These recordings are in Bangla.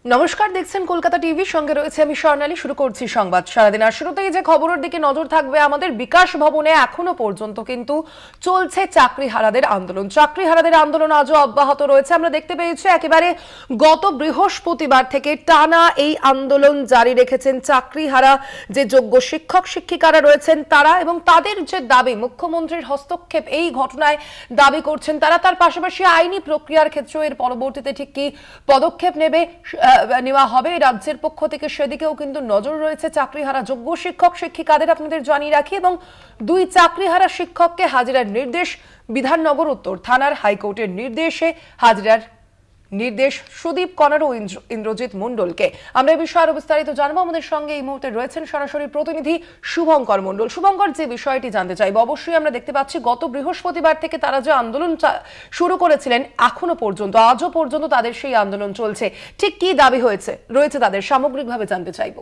নমস্কার, দেখছেন কলকাতা টিভি, সঙ্গে রয়েছে আমি স্বর্ণালী। শুরু করছি সংবাদ। সারাদিন আর শুরুতেই যে খবরের দিকে নজর থাকবে আমাদের, বিকাশ ভবনে এখনো পর্যন্ত কিন্তু চলছে চাকরিহারাদের আন্দোলন। চাকরিহারাদের আন্দোলন আজও অব্যাহত রয়েছে। আমরা দেখতে পেয়েছি একেবারে গত বৃহস্পতিবার থেকে টানা এই আন্দোলন জারি রেখেছেন চাকরিহারা যে যোগ্য শিক্ষক শিক্ষিকারা রয়েছেন তারা, এবং তাদের যে দাবি মুখ্যমন্ত্রীর হস্তক্ষেপ এই ঘটনায় দাবি করছেন তারা। তার পাশাপাশি আইনি প্রক্রিয়ার ক্ষেত্রে এর পরবর্তীতে ঠিক কি পদক্ষেপ নেওয়া হবে রাজ্যের পক্ষ থেকে, সেদিকেও কিন্তু নজর রয়েছে চাকরিহারা যোগ্য শিক্ষক শিক্ষিকাদের। আপনাদের জানিয়ে রাখি, এবং দুই চাকরিহারা শিক্ষককে হাজিরার নির্দেশ বিধাননগর উত্তর থানার হাইকোর্টের নির্দেশে হাজিরার নির্দেশ সুদীপ কনার ও ইন্দ্রজিৎ মণ্ডলকে। আমরা এই বিষয়ে আরো বিস্তারিত জানবো। আমাদের সঙ্গে এই মুহূর্তে রয়েছেন সরাসরি প্রতিনিধি শুভঙ্কর মণ্ডল। শুভঙ্কর, যে বিষয়টি জানতে চাইব, অবশ্যই আমরা দেখতে পাচ্ছি গত বৃহস্পতিবার থেকে তারা যে আন্দোলন শুরু করেছিলেন এখনো পর্যন্ত, আজও পর্যন্ত তাদের সেই আন্দোলন চলছে। ঠিক কি দাবি রয়েছে তাদের, সামগ্রিকভাবে জানতে চাইব।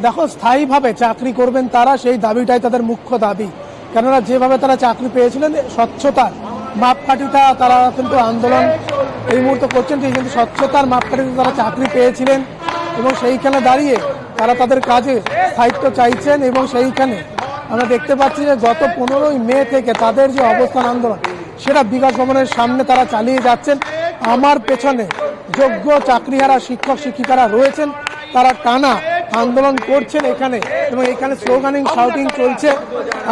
দেখো, স্থায়ীভাবে চাকরি করবেন তারা, সেই দাবিটাই তাদের মুখ্য দাবি। কেননা যেভাবে তারা চাকরি পেয়েছিলেন, স্বচ্ছতার মাপকাঠিটা তারা কিন্তু আন্দোলন এই মুহূর্তে করছেন, কিন্তু স্বচ্ছতার মাপকাঠিতে তারা চাকরি পেয়েছিলেন এবং সেইখানে দাঁড়িয়ে তারা তাদের কাজে স্থায়িত্ব চাইছেন। এবং সেইখানে আমরা দেখতে পাচ্ছি যে গত 15ই মে থেকে তাদের যে অবস্থান আন্দোলন, সেটা বিকাশ ভবনের সামনে তারা চালিয়ে যাচ্ছেন। আমার পেছনে যোগ্য চাকরিহারা শিক্ষক শিক্ষিকারা রয়েছেন, তারা টানা আন্দোলন করছেন এখানে, এবং এখানে স্লোগানিং শাউটিং চলছে।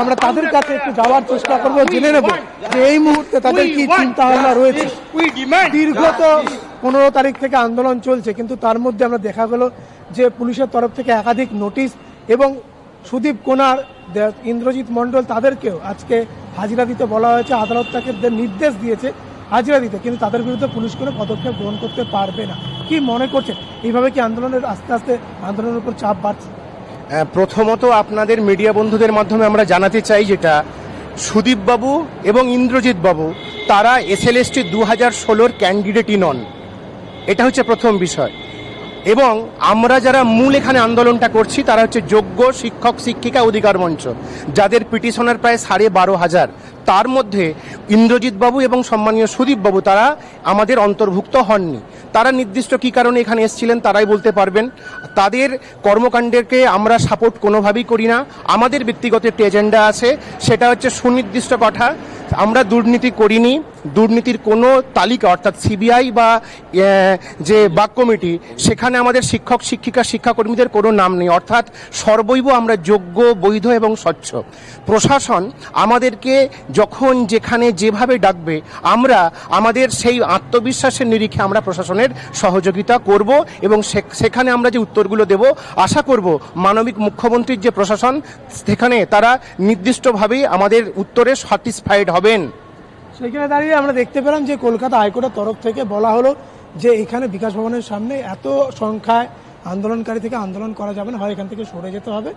আমরা তাদের কাছে একটু যাওয়ার চেষ্টা করব, জেনে নেব যে এই মুহূর্তে তাদের কি চিন্তা ভাবনা রয়েছে। দীর্ঘত 15 তারিখ থেকে আন্দোলন চলছে, কিন্তু তার মধ্যে আমরা দেখা গেল যে পুলিশের তরফ থেকে একাধিক নোটিশ, এবং সুদীপ কোনার, ইন্দ্রজিৎ মণ্ডল, তাদেরকেও আজকে হাজিরা দিতে বলা হয়েছে। আদালত তাকে নির্দেশ দিয়েছে হাজিরা দিতে, কিন্তু তাদের বিরুদ্ধে পুলিশ কোনো পদক্ষেপ গ্রহণ করতে পারবে না। কি মনে করছেন, এইভাবে কি আন্দোলনের আস্তে আস্তে আন্দোলনের উপর চাপ বাড়ছে? প্রথমত আপনাদের মিডিয়া বন্ধুদের মাধ্যমে আমরা জানাতে চাই, যেটা সুদীপ বাবু এবং ইন্দ্রজিৎ বাবু তারা SLST 2016 ক্যান্ডিডেটই নন, এটা হচ্ছে প্রথম বিষয়। এবং আমরা যারা মূল এখানে আন্দোলনটা করছি তারা হচ্ছে যোগ্য শিক্ষক শিক্ষিকা অধিকার মঞ্চ, যাদের পিটিশনার প্রায় 12,500। তার মধ্যে ইন্দ্রজিৎ বাবু এবং সম্মানীয় সুদীপ বাবু তারা আমাদের অন্তর্ভুক্ত হননি। তারা নির্দিষ্ট কী কারণে এখানে এসেছিলেন তারাই বলতে পারবেন। তাদের কর্মকাণ্ডকে আমরা সাপোর্ট কোনোভাবেই করি না। আমাদের ব্যক্তিগত একটি এজেন্ডা আছে, সেটা হচ্ছে সুনির্দিষ্ট কথা, আমরা দুর্নীতি করিনি। দুর্নীতির কোনো তালিকা অর্থাৎ CBI বা যে বাক কমিটি, সেখানে আমাদের শিক্ষক শিক্ষিকা শিক্ষাকর্মীদের কোনো নাম নেই। অর্থাৎ সর্বৈব আমরা যোগ্য, বৈধ এবং স্বচ্ছ। প্রশাসন আমাদেরকে যখন যেখানে যেভাবে ডাকবে, আমরা আমাদের সেই আত্মবিশ্বাসের নিরিখে আমরা প্রশাসনের সহযোগিতা করব, এবং সেখানে আমরা যে উত্তরগুলো দেব, আশা করব মানবিক মুখ্যমন্ত্রীর যে প্রশাসন, সেখানে তারা নির্দিষ্টভাবেই আমাদের উত্তরে স্যাটিসফাইড হবেন। সেখানে দাঁড়িয়ে আমরা দেখতে পেলাম যে কলকাতা হাইকোর্টের তরফ থেকে বলা হলো যে এখানে বিকাশ ভবনের সামনে এত সংখ্যায় আন্দোলনকারী থেকে আন্দোলন করা যাবে না, হয় এখান থেকে সরে যেতে হবে,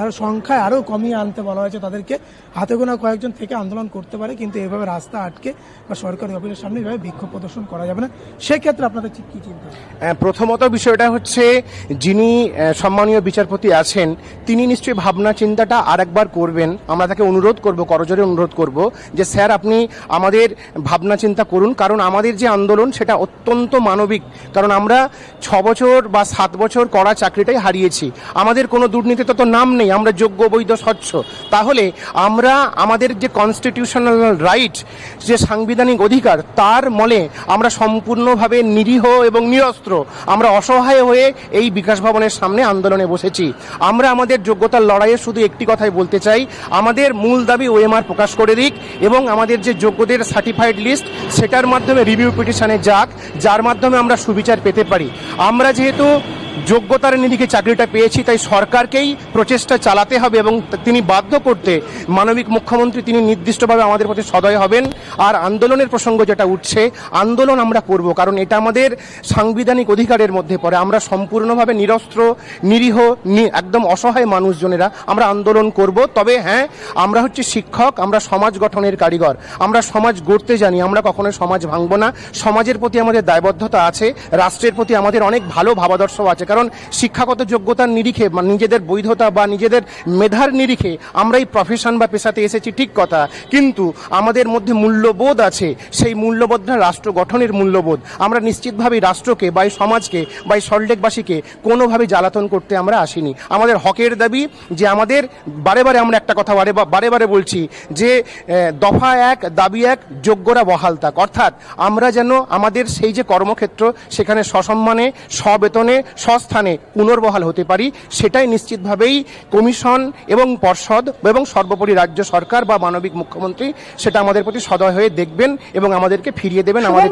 আর সংখ্যায় আরও কমিয়ে আনতে বলা হয়েছে তাদেরকে। হাতে গোনা কয়েকজন থেকে আন্দোলন করতে পারে, কিন্তু এভাবে রাস্তা আটকে বা সরকারি অফিসের সামনে এভাবে বিক্ষোভ প্রদর্শন করা যাবে না। সেক্ষেত্রে আপনাদের কী চিন্তা? প্রথমত বিষয়টা হচ্ছে, যিনি সম্মানীয় বিচারপতি আছেন তিনি নিশ্চয়ই ভাবনা চিন্তাটা আরেকবার করবেন। আমরা তাকে অনুরোধ করব, করজোরে অনুরোধ করব যে স্যার আপনি আমাদের ভাবনা চিন্তা করুন, কারণ আমাদের যে আন্দোলন সেটা অত্যন্ত মানবিক। কারণ আমরা 6 বছর বা 7 বছর করা চাকরিটাই হারিয়েছি, আমাদের কোনো দুর্নীতিতে তো নাম নেই, আমরা যোগ্য, বৈধ, স্বচ্ছ। তাহলে আমরা আমাদের যে কনস্টিটিউশনাল রাইট, যে সাংবিধানিক অধিকার, তার মলে আমরা সম্পূর্ণভাবে নিরীহ এবং নিরস্ত্র, আমরা অসহায় হয়ে এই বিকাশ ভবনের সামনে আন্দোলনে বসেছি। আমরা আমাদের যোগ্যতার লড়াইয়ে শুধু একটি কথাই বলতে চাই, আমাদের মূল দাবি OMR প্রকাশ করে দিক, এবং আমাদের যে যোগ্যদের সার্টিফাইড লিস্ট সেটার মাধ্যমে রিভিউ পিটিশনে যাক, যার মাধ্যমে আমরা সুবিচার পেতে পারি। আমরা যেহেতু যোগ্যতার নিরিখে চাকরিটা পেয়েছি, তাই সরকারকেই প্রচেষ্টা চালাতে হবে, এবং তিনি বাধ্য করতে মানবিক মুখ্যমন্ত্রী তিনি নির্দিষ্টভাবে আমাদের প্রতি সদয় হবেন। আর আন্দোলনের প্রসঙ্গ যেটা উঠছে, আন্দোলন আমরা করব, কারণ এটা আমাদের সাংবিধানিক অধিকারের মধ্যে পড়ে। আমরা সম্পূর্ণভাবে নিরস্ত্র, নিরীহ, একদম অসহায় মানুষজনেরা আমরা আন্দোলন করব। তবে হ্যাঁ, আমরা হচ্ছে শিক্ষক, আমরা সমাজ গঠনের কারিগর, আমরা সমাজ গড়তে জানি, আমরা কখনোই সমাজ ভাঙব না। সমাজের প্রতি আমাদের দায়বদ্ধতা আছে, রাষ্ট্রের প্রতি আমাদের অনেক ভালো ভাবাদর্শ আছে, হচ্ছে, কারণ শিক্ষাগত যোগ্যতার নিরিখে বা নিজেদের বৈধতা বা নিজেদের মেধার নিরিখে আমরা এই প্রফেশন বা পেশাতে এসেছি ঠিক কথা, কিন্তু আমাদের মধ্যে মূল্যবোধ আছে, সেই মূল্যবোধটা রাষ্ট্র গঠনের মূল্যবোধ। আমরা নিশ্চিতভাবেই রাষ্ট্রকে বা এই সমাজকে বা এই সল্টলেকবাসীকে কোনোভাবে জ্বালাতন করতে আমরা আসিনি। আমাদের হকের দাবি যে আমাদের বারে আমরা একটা কথা বারে বলছি যে দফা 1 দাবি 1 যোগ্যরা বহাল থাক, অর্থাৎ আমরা যেন আমাদের সেই যে কর্মক্ষেত্র সেখানে সসম্মানে সবেতনে সস্থানে পুনর্বহাল হতে পারি, সেটাই নিশ্চিতভাবেই কমিশন এবং পর্ষদ এবং সর্বোপরি রাজ্য সরকার বা মানবিক মুখ্যমন্ত্রী সেটা আমাদের প্রতি সদয় হয়ে দেখবেন এবং আমাদেরকে ফিরিয়ে দেবেন আমাদের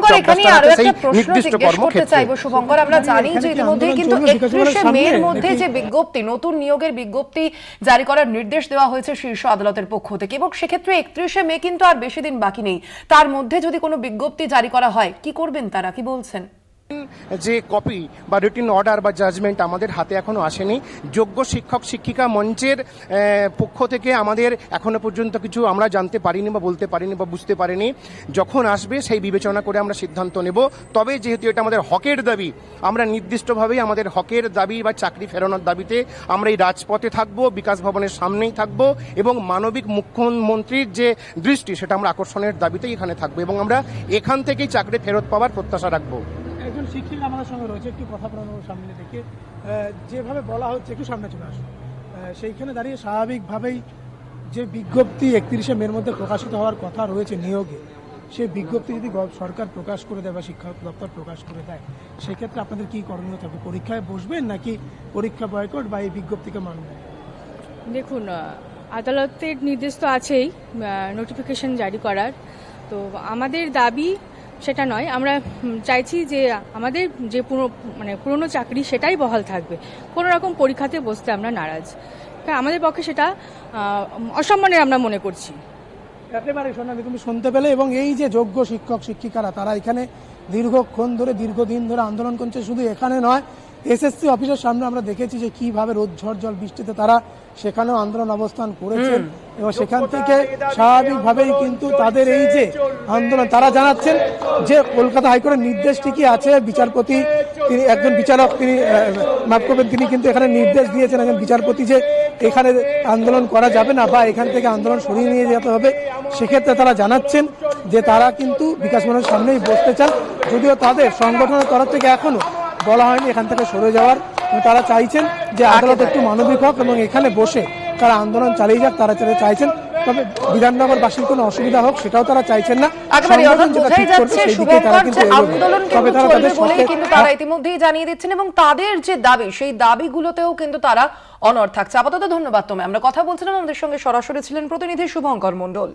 সেই নির্দিষ্ট কর্মক্ষেত্রে। শুভঙ্কর, আমরা জানি যে ইতিমধ্যে কিন্তু 31শে মের মধ্যে যে বিজ্ঞপ্তি, নতুন নিয়োগের বিজ্ঞপ্তি জারি করার নির্দেশ দেওয়া হয়েছে শীর্ষ আদালতের পক্ষ থেকে, এবং সেক্ষেত্রে 31শে মে কিন্তু আর বেশি দিন বাকি নেই। তার মধ্যে যদি কোনো বিজ্ঞপ্তি জারি করা হয়, কি করবেন তারা, কি বলছেন? যে কপি বা রিটিন অর্ডার বা জাজমেন্ট আমাদের হাতে এখনো আসেনি। যোগ্য শিক্ষক শিক্ষিকা মঞ্চের পক্ষ থেকে আমাদের এখনো পর্যন্ত কিছু আমরা জানতে পারিনি বা বলতে পারিনি বা বুঝতে পারিনি। যখন আসবে সেই বিবেচনা করে আমরা সিদ্ধান্ত নেব। তবে যেহেতু এটা আমাদের হকের দাবি, আমরা নির্দিষ্টভাবেই আমাদের হকের দাবি বা চাকরি ফেরানোর দাবিতে আমরা এই রাজপথে থাকব, বিকাশ ভবনের সামনেই থাকব এবং মানবিক মুখ্যমন্ত্রীর যে দৃষ্টি সেটা আমরা আকর্ষণের দাবিতেই এখানে থাকবো এবং আমরা এখান থেকেই চাকরি ফেরত পাওয়ার প্রত্যাশা রাখবো। একজন শিক্ষিকা আমাদের সঙ্গে রয়েছে, একটু কথা বলানোর সামনে থেকে যেভাবে বলা হচ্ছে, একটু সামনে চলে আসুন। সেইখানে দাঁড়িয়ে স্বাভাবিকভাবেই যে বিজ্ঞপ্তি 31শে মের মধ্যে প্রকাশিত হওয়ার কথা রয়েছে নিয়োগে, সেই বিজ্ঞপ্তি যদি সরকার প্রকাশ করে দেয় বা শিক্ষা দপ্তর প্রকাশ করে দেয়, সেক্ষেত্রে আপনাদের কি করণীয় থাকবে? পরীক্ষায় বসবেন নাকি পরীক্ষা বয়কট বা এই বিজ্ঞপ্তিকে মানবেন? দেখুন, আদালতের নির্দেশ তো আছেই নোটিফিকেশন জারি করার। তো আমাদের দাবি সেটা নয়, আমরা চাইছি যে আমাদের যে পুরনো চাকরি সেটাই বহাল থাকবে। কোনো রকম পরীক্ষাতে বসতে আমরা নারাজ, আমাদের পক্ষে সেটা অসম্মানের আমরা মনে করছি। একেবারে সোনালি, তুমি শুনতে পেলে। এবং এই যে যোগ্য শিক্ষক শিক্ষিকারা তারা এখানে দীর্ঘদিন ধরে আন্দোলন করছে। শুধু এখানে নয়, এসএসসি অফিসের সামনে আমরা দেখেছি যে কিভাবে রোদ ঝড় জল বৃষ্টিতে তারা সেখানেও আন্দোলন অবস্থান করেছেন এবং সেখান থেকে স্বাভাবিকভাবেই কিন্তু তাদের এই যে আন্দোলন, তারা জানাচ্ছেন যে কলকাতা হাইকোর্টের নির্দেশ ঠিকই আছে। বিচারপতি, তিনি একজন বিচারক, তিনি মাফ করবেন, তিনি কিন্তু এখানে নির্দেশ দিয়েছেন একজন বিচারপতি যে এখানে আন্দোলন করা যাবে না বা এখান থেকে আন্দোলন সরিয়ে নিয়ে যেতে হবে। সেক্ষেত্রে তারা জানাচ্ছেন যে তারা কিন্তু বিকাশ ভবনের সামনেই বসতে চান, যদিও তাদের সংগঠনের তরফ থেকে এখনো বলা হয়নি এখান থেকে সরে যাওয়ার। তারা চাইছেন যে আদালত একটু মানবিক হোক এবং এখানে বসে তারা আন্দোলন চালিয়ে যাক, তারা চাইছেন। তবে বিধাননগরবাসীর কোনো অসুবিধা হোক সেটাও তারা চাইছেন না। তারা ইতিমধ্যেই জানিয়ে দিচ্ছেন এবং তাদের যে দাবি, সেই দাবিগুলোতেও কিন্তু তারা অনড় থাকছে। আপাতত ধন্যবাদ। আমরা কথা বলছিলাম, আমাদের সঙ্গে সরাসরি ছিলেন প্রতিনিধি শুভঙ্কর মণ্ডল।